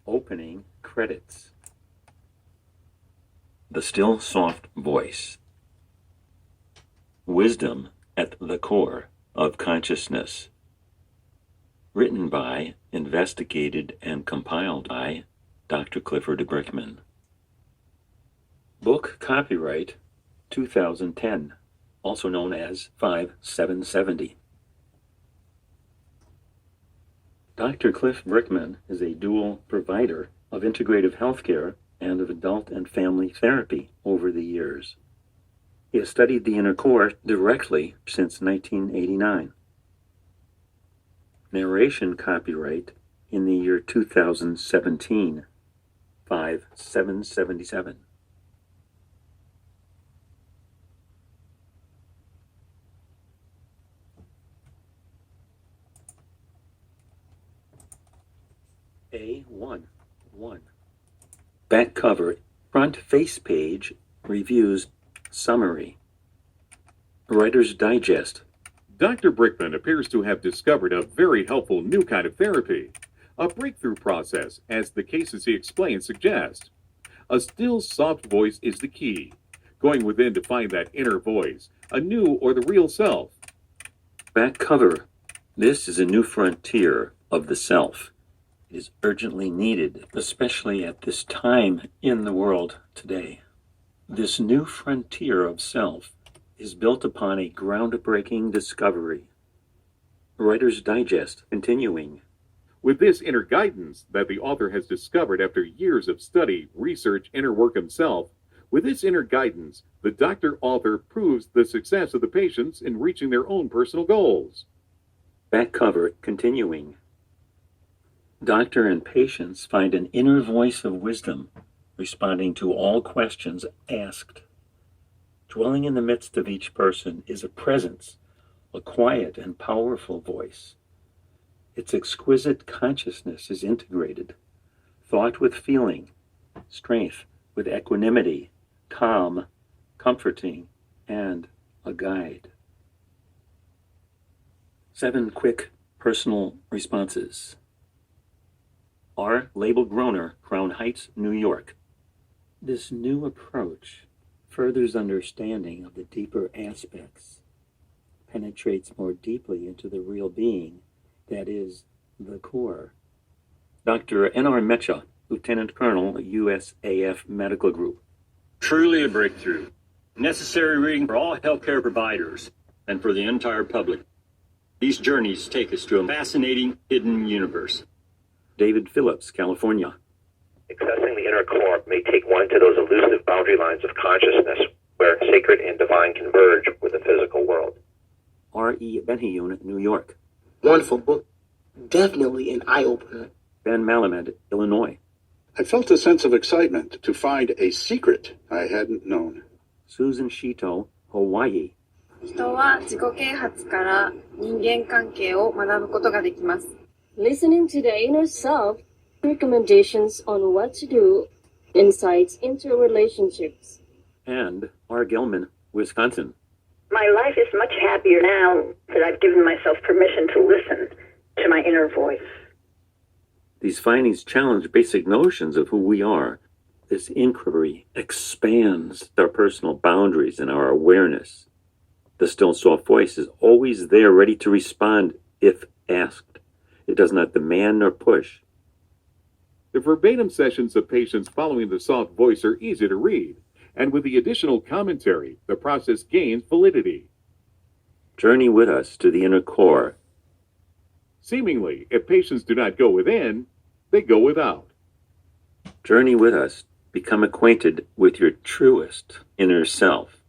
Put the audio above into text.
Opening credits. The still soft voice. Wisdom at the core of consciousness. Written by, investigated, and compiled by Dr. Clifford Brickman. Book copyright 2010, also known as 5770. Dr. Cliff Brickman is a dual provider of integrative healthcare and of adult and family therapy over the years. He has studied the inner core directly since 1989. Narration copyright in the year 2017, 5777. A1. Back cover, front face page, reviews, summary. Writer's Digest. Dr. Brickman appears to have discovered a very helpful new kind of therapy, a breakthrough process, as the cases he explains suggest. A still, soft voice is the key, going within to find that inner voice, a new or the real self. Back cover. This is a new frontier of the self. It is urgently needed, especially at this time in the world today. This new frontier of self is built upon a groundbreaking discovery. Writer's Digest, continuing. With this inner guidance that the author has discovered after years of study, research, inner work himself, with this inner guidance, the doctor-author proves the success of the patients in reaching their own personal goals. Back cover, continuing. Doctor and patients find an inner voice of wisdom, responding to all questions asked. Dwelling in the midst of each person is a presence, a quiet and powerful voice. Its exquisite consciousness is integrated, thought with feeling, strength with equanimity, calm, comforting, and a guide. 7 quick personal responses. R. Label Groner, Crown Heights, New York. This new approach furthers understanding of the deeper aspects, penetrates more deeply into the real being, that is, the core. Dr. N.R. Mecha, Lieutenant Colonel, USAF Medical Group. Truly a breakthrough. Necessary reading for all healthcare providers and for the entire public. These journeys take us to a fascinating hidden universe. David Phillips, California. Accessing the inner core may take one to those elusive boundary lines of consciousness where sacred and divine converge with the physical world. R.E. Benhiyun, New York. Wonderful book. Definitely an eye-opener. Ben Malamed, Illinois. I felt a sense of excitement to find a secret I hadn't known. Susan Shito, Hawaii. 人は自己啓発から人間関係を学ぶことができます。Listening to the inner self, recommendations on what to do, insights into relationships. And R. Gilman, Wisconsin. My life is much happier now that I've given myself permission to listen to my inner voice. These findings challenge basic notions of who we are. This inquiry expands our personal boundaries and our awareness. The still soft voice is always there, ready to respond if asked. It does not demand nor push. The verbatim sessions of patients following the soft voice are easy to read, and with the additional commentary, the process gains validity. Journey with us to the inner core. Seemingly, if patients do not go within, they go without. Journey with us. Become acquainted with your truest inner self.